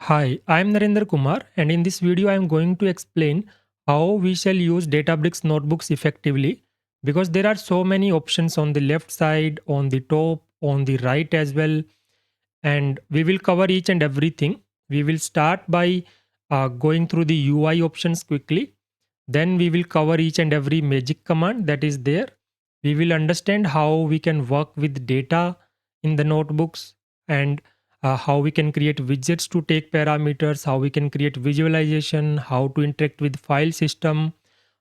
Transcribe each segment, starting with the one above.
Hi, I am Narendra Kumar, and in this video I am going to explain how we shall use Databricks notebooks effectively, because there are so many options on the left side, on the top, on the right as well, and we will cover each and everything. We will start by going through the UI options quickly. Then we will cover each and every magic command that is there. We will understand how we can work with data in the notebooks, and how we can create widgets to take parameters, how we can create visualization, how to interact with file system,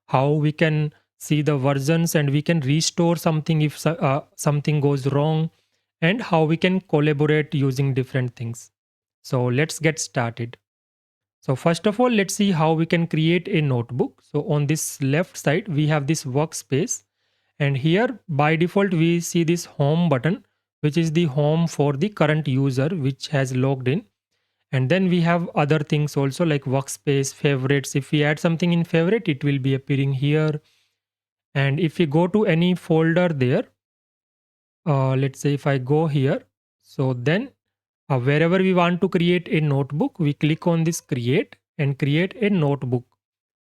how we can see the versions and we can restore something if something goes wrong, and how we can collaborate using different things. So let's get started. So first of all, let's see how we can create a notebook. So on this left side, we have this workspace, and here by default, we see this home button, which is the home for the current user which has logged in. And then we have other things also like workspace, favorites. If we add something in favorite, it will be appearing here. And if we go to any folder there, let's say if I go here, so then wherever we want to create a notebook, we click on this create and create a notebook.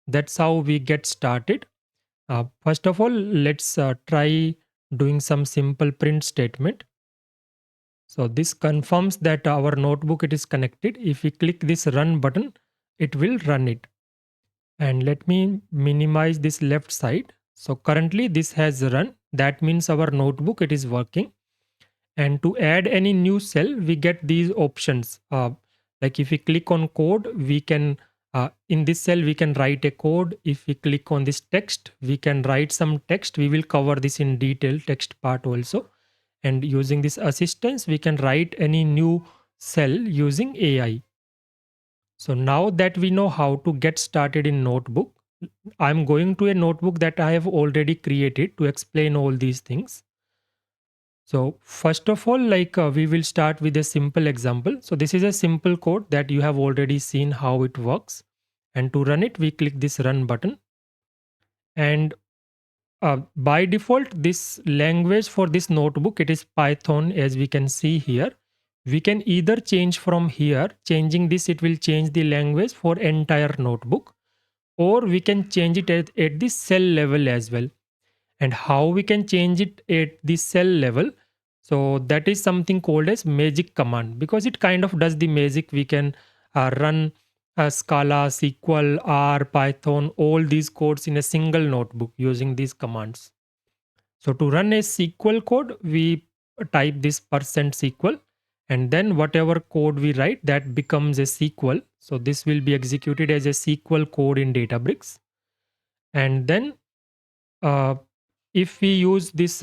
That's how we get started. First of all, let's try doing some simple print statement. So this confirms that our notebook it is connected. If we click this run button, it will run it. And let me minimize this left side. So currently this has run. That means our notebook it is working. And to add any new cell, we get these options. Like if we click on code, we can in this cell we can write a code. If we click on this text, we can write some text. We will cover this in detail, text part also. And using this assistance, we can write any new cell using AI. So now that we know how to get started in notebook, I'm going to a notebook that I have already created to explain all these things. So first of all, we will start with a simple example. So this is a simple code that you have already seen how it works. And to run it, we click this run button. And by default, this language for this notebook, it is Python as we can see here. We can either change from here, changing this, it will change the language for entire notebook, or we can change it at the cell level as well. And how we can change it at the cell level, so that is something called as magic command, because it kind of does the magic. We can run Scala, SQL, R, Python, all these codes in a single notebook using these commands. So to run a SQL code, we type this %SQL, and then whatever code we write, that becomes a SQL. So this will be executed as a SQL code in Databricks. And then uh, if we use this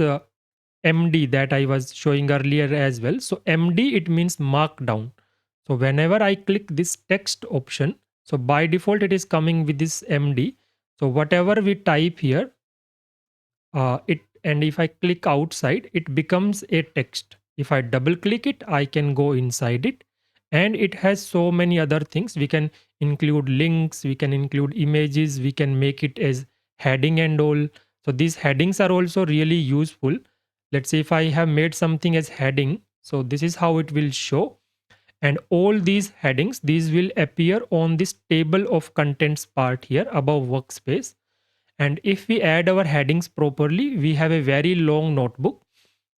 MD that I was showing earlier as well. So MD, it means markdown. So whenever I click this text option, so by default it is coming with this MD. So whatever we type here, and if I click outside, it becomes a text. If I double click it, I can go inside it, and it has so many other things. We can include links, we can include images, we can make it as heading and all. So these headings are also really useful. Let's say if I have made something as heading, so this is how it will show. And all these headings, these will appear on this table of contents part here above workspace. And if we add our headings properly, we have a very long notebook.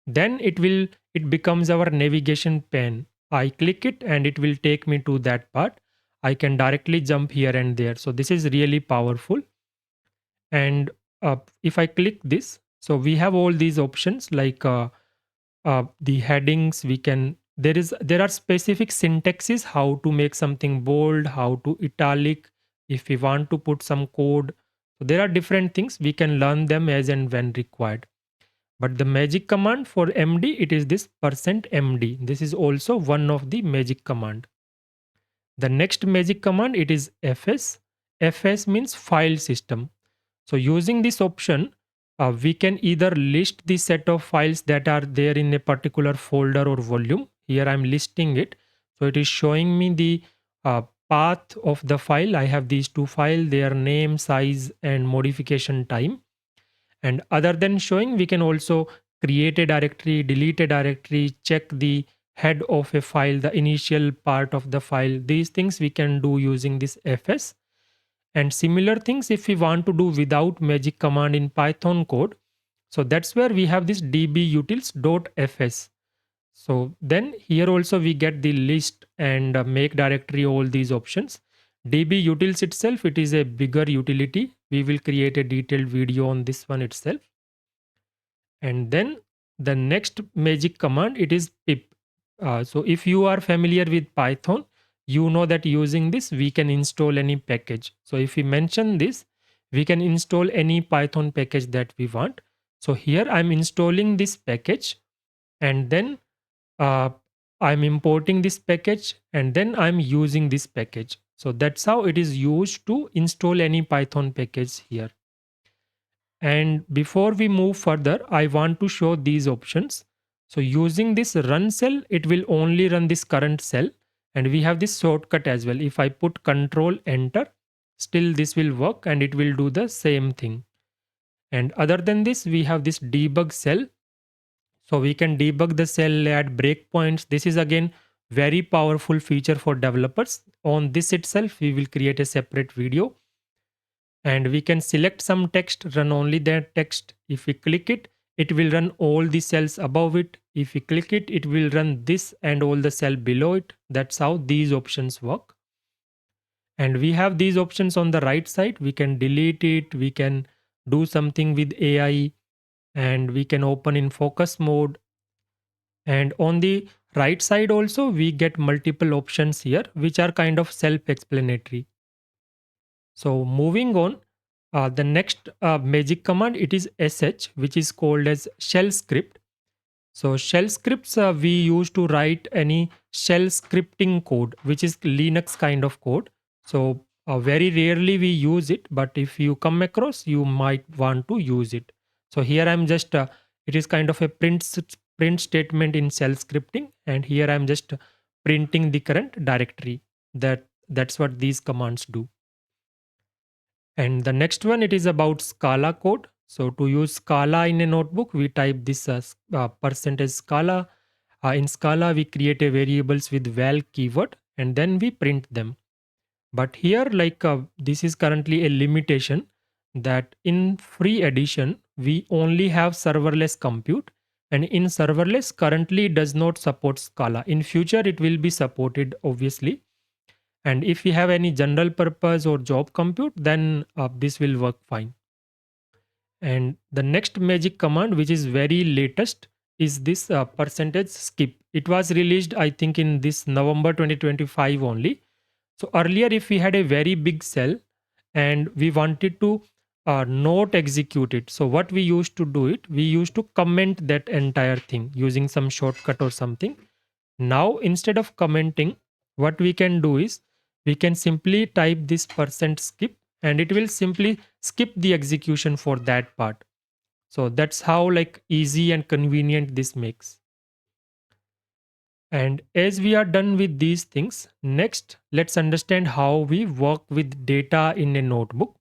Then it becomes our navigation pane. I click it and it will take me to that part. I can directly jump here and there. So this is really powerful. And if I click this, so we have all these options like the headings. We can there are specific syntaxes how to make something bold, how to italic, if we want to put some code. So there are different things, we can learn them as and when required. But the magic command for MD, it is this %MD. This is also one of the magic command. The next magic command, it is FS. FS means file system. So using this option, we can either list the set of files that are there in a particular folder or volume. Here I'm listing it. So it is showing me the path of the file. I have these two files, their name, size, and modification time. And other than showing, we can also create a directory, delete a directory, check the head of a file, the initial part of the file. These things we can do using this fs. And similar things if we want to do without magic command in Python code. So that's where we have this dbutils.fs. So then here also we get the list and make directory, all these options. dbutils itself, it is a bigger utility. We will create a detailed video on this one itself. And then the next magic command, it is pip. So if you are familiar with Python, you know that using this we can install any package. So if we mention this, we can install any Python package that we want. So here I'm installing this package, and then uh, I'm importing this package, and then I'm using this package. So that's how it is used to install any Python package here. And before we move further, I want to show these options. So using this run cell, it will only run this current cell. And we have this shortcut as well. If I put control enter, still this will work and it will do the same thing. And other than this, we have this debug cell. So we can debug the cell, add breakpoints. This is again very powerful feature for developers. On this itself, we will create a separate video. And we can select some text, run only that text. If we click it, it will run all the cells above it. If we click it, it will run this and all the cell below it. That's how these options work. And we have these options on the right side. We can delete it. We can do something with AI, and we can open in focus mode. And on the right side also, we get multiple options here, which are kind of self-explanatory. So moving on, the next magic command, it is sh, which is called as shell script. So shell scripts we use to write any shell scripting code, which is Linux kind of code. So very rarely we use it, but if you come across, you might want to use it. So here I'm just, it is kind of a print statement in shell scripting, and here I'm just printing the current directory. That's what these commands do. And the next one, it is about Scala code. So to use Scala in a notebook, we type this percentage Scala. In Scala, we create a variables with val keyword and then we print them. But here, like this is currently a limitation that in free edition, we only have serverless compute, and in serverless currently does not support Scala. In future, it will be supported obviously. And if we have any general purpose or job compute, then this will work fine. And the next magic command, which is very latest, is this percentage skip. It was released, I think, in this November 2025 only. So earlier, if we had a very big cell and we wanted to not execute it, so what we used to do it, we used to comment that entire thing using some shortcut or something. Now, instead of commenting, what we can do is we can simply type this percent skip, and it will simply skip the execution for that part. So that's how like easy and convenient this makes. And as we are done with these things, next let's understand how we work with data in a notebook.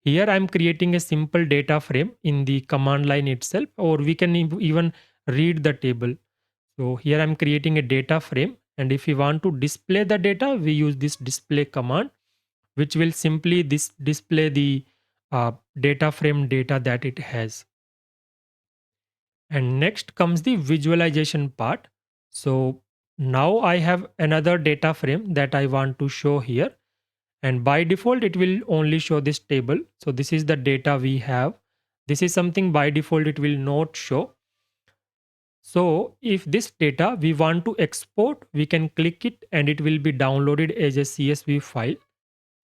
Here I'm creating a simple data frame in the command line itself, or we can even read the table. So here I'm creating a data frame, and if we want to display the data, we use this display command, which will simply display the data frame data that it has. And next comes the visualization part. So now I have another data frame that I want to show here. And by default, it will only show this table. So this is the data we have. This is something by default it will not show. So if this data we want to export, we can click it and it will be downloaded as a CSV file.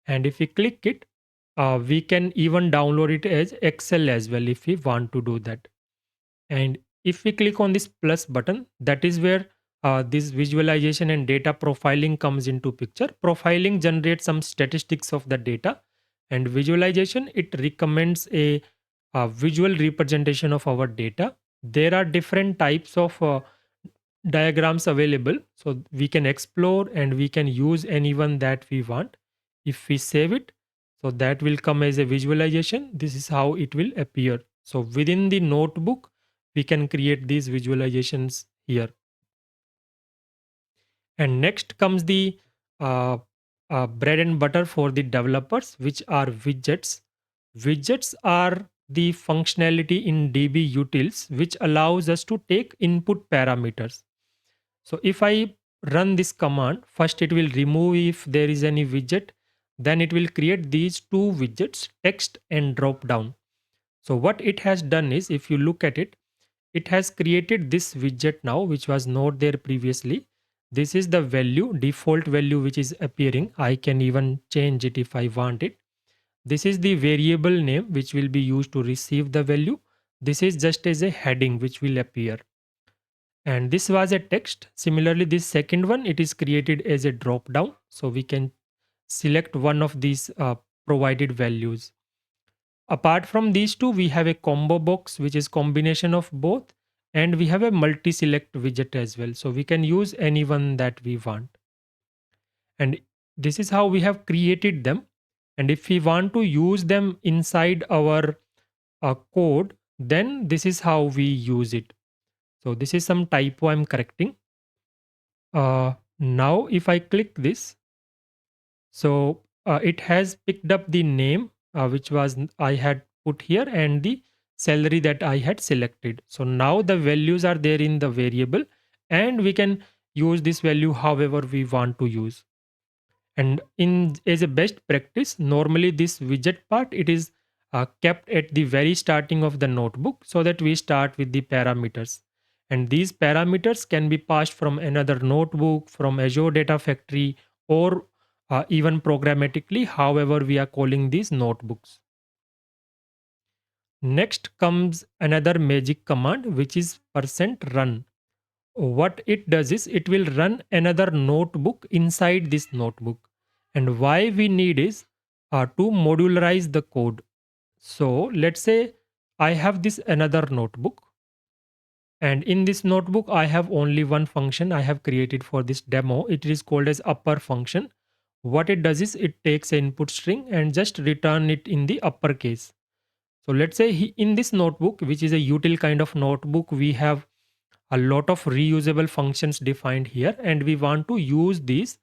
And if we click it, we can even download it as Excel as well if we want to do that. And if we click on this plus button, that is where this visualization and data profiling comes into picture. Profiling generates some statistics of the data, and visualization, it recommends a visual representation of our data. There are different types of diagrams available, so we can explore and we can use any one that we want. If we save it, so that will come as a visualization. This is how it will appear. So within the notebook, we can create these visualizations here. And next comes the uh, bread and butter for the developers, which are widgets. Widgets are the functionality in DB utils which allows us to take input parameters. So if I run this command, first it will remove if there is any widget, then it will create these two widgets, text and drop down. So what it has done is, if you look at it, it has created this widget now, which was not there previously. This is the value, default value, which is appearing. I can even change it if I want it. This is the variable name which will be used to receive the value. This is just as a heading which will appear. And this was a text. Similarly, this second one, it is created as a drop down. So we can select one of these provided values. Apart from these two, we have a combo box, which is combination of both. And we have a multi-select widget as well. So we can use any one that we want. And this is how we have created them. And if we want to use them inside our code, then this is how we use it. So this is some typo I'm correcting. Now if I click this, so it has picked up the name which was I had put here and the salary that I had selected. So now the values are there in the variable and we can use this value however we want to use. And in as a best practice, normally this widget part, it is kept at the very starting of the notebook so that we start with the parameters. And these parameters can be passed from another notebook, from Azure Data Factory, or even programmatically, however we are calling these notebooks. Next comes another magic command, which is %run. What it does is it will run another notebook inside this notebook. And why we need is to modularize the code. So let's say I have this another notebook, and in this notebook I have only one function I have created for this demo. It is called as upper function. What it does is it takes an input string and just return it in the uppercase. So let's say in this notebook, which is a util kind of notebook, we have a lot of reusable functions defined here, and we want to use these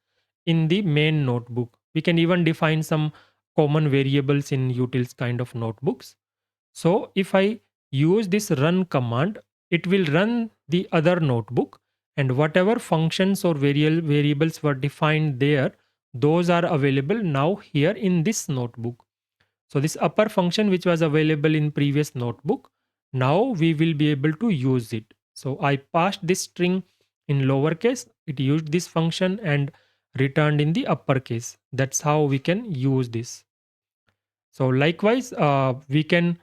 in the main notebook. We can even define some common variables in utils kind of notebooks. So if I use this run command, it will run the other notebook, and whatever functions or variables were defined there, those are available now here in this notebook. So this upper function which was available in previous notebook, now we will be able to use it. So I passed this string in lowercase, it used this function and returned in the uppercase. That's how we can use this. So likewise, we can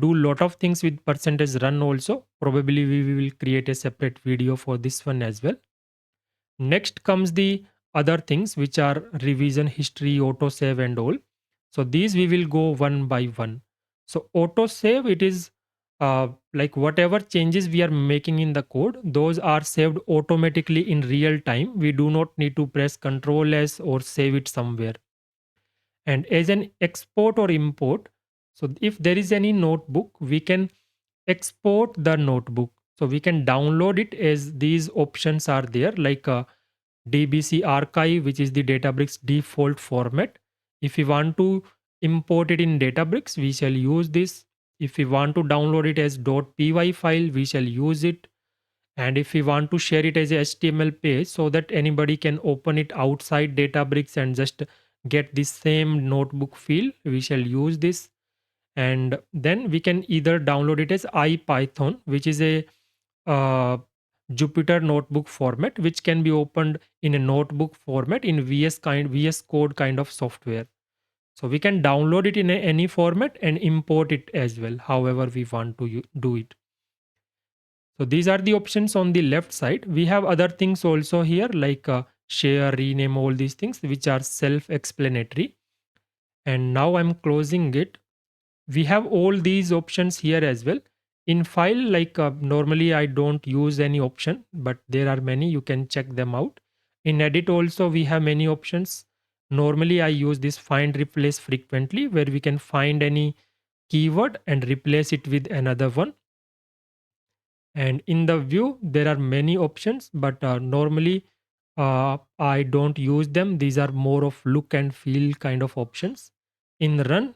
do lot of things with %run also. Probably we will create a separate video for this one as well. Next comes the other things which are revision history, autosave and all. So these we will go one by one. So autosave, it is like whatever changes we are making in the code, those are saved automatically in real time. We do not need to press Ctrl S or save it somewhere. And as an export or import, so if there is any notebook, we can export the notebook. So we can download it as these options are there, like DBC archive, which is the Databricks default format. If we want to import it in Databricks, we shall use this. If we want to download it as .py file, we shall use it. And if we want to share it as a HTML page so that anybody can open it outside Databricks and just get the same notebook feel, we shall use this. And then we can either download it as IPython, which is a uh, Jupyter notebook format, which can be opened in a notebook format in VS Code kind of software. So we can download it in any format and import it as well, however we want to do it. So these are the options on the left side. We have other things also here, like share, rename, all these things which are self-explanatory. And now I'm closing it. We have all these options here as well. In file, like normally I don't use any option, but there are many, you can check them out. In edit also we have many options. Normally I use this find replace frequently, where we can find any keyword and replace it with another one. And in the view there are many options, but normally I don't use them. These are more of look and feel kind of options. In run,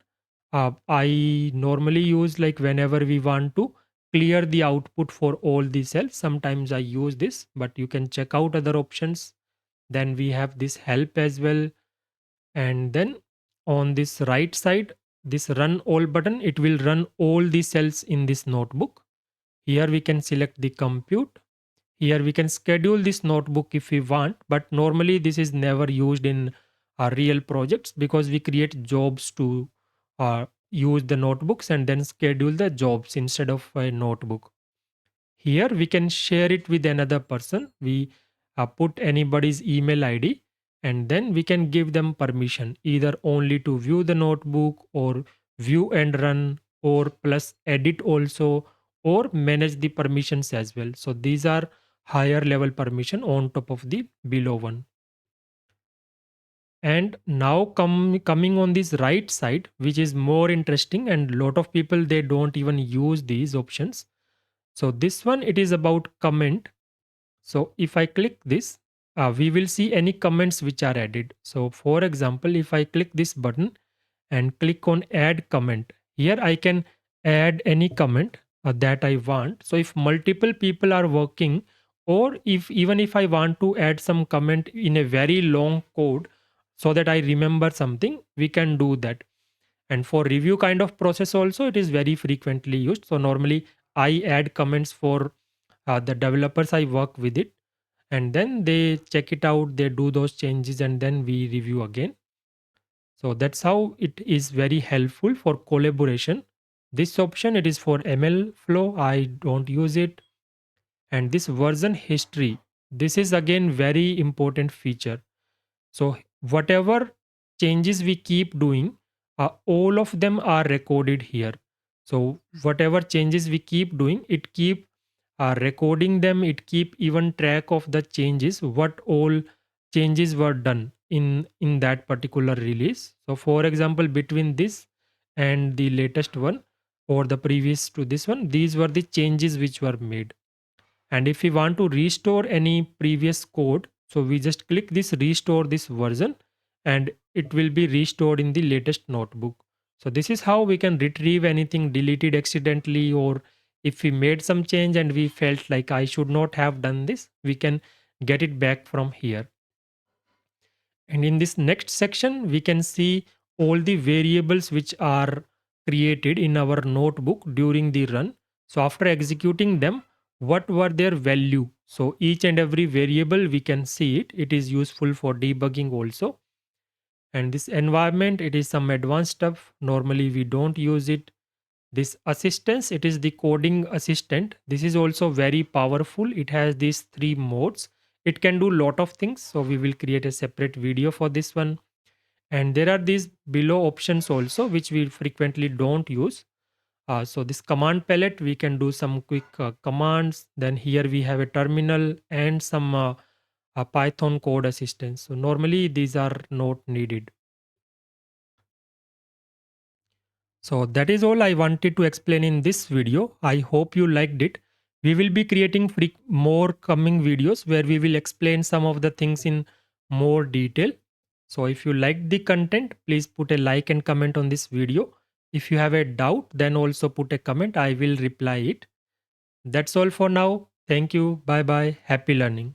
I normally use like whenever we want to clear the output for all the cells. Sometimes I use this, but you can check out other options. Then we have this help as well. And then on this right side, this run all button, it will run all the cells in this notebook. Here we can select the compute. Here we can schedule this notebook if we want, but normally this is never used in our real projects because we create jobs to use the notebooks and then schedule the jobs instead of a notebook. Here we can share it with another person. We put anybody's email ID and then we can give them permission either only to view the notebook or view and run or plus edit also or manage the permissions as well. So these are higher level permission on top of the below one. And now coming on this right side, which is more interesting and lot of people they don't even use these options. So this one it is about comment. So if I click this, we will see any comments which are added. So for example, if I click this button and click on add comment, here I can add any comment that I want. So if multiple people are working or if even if I want to add some comment in a very long code so that I remember something, we can do that. And for review kind of process also, it is very frequently used. So normally I add comments for the developers I work with it and then they check it out, they do those changes and then we review again. So that's how it is very helpful for collaboration. This option it is for ML flow, I don't use it. And this version history, this is again very important feature. So whatever changes we keep doing, all of them are recorded here. So whatever changes we keep doing, it keep recording them. It keep even track of the changes, what all changes were done in that particular release. So for example, between this and the latest one or the previous to this one, these were the changes which were made. And if we want to restore any previous code, so we just click this restore this version and it will be restored in the latest notebook. So this is how we can retrieve anything deleted accidentally, or if we made some change and we felt like I should not have done this, we can get it back from here. And in this next section, we can see all the variables which are created in our notebook during the run. So after executing them, what were their value? So each and every variable we can see it. It is useful for debugging also. And this environment, it is some advanced stuff. Normally we don't use it. This assistance, it is the coding assistant. This is also very powerful. It has these three modes. It can do lot of things. So we will create a separate video for this one. And there are these below options also, which we frequently don't use. So this command palette, we can do some quick commands. Then here we have a terminal and some Python code assistance. So normally these are not needed. So that is all I wanted to explain in this video. I hope you liked it. We will be creating more coming videos where we will explain some of the things in more detail. So if you liked the content, please put a like and comment on this video. If you have a doubt, then also put a comment. I will reply it. That's all for now. Thank you. Bye bye. Happy learning.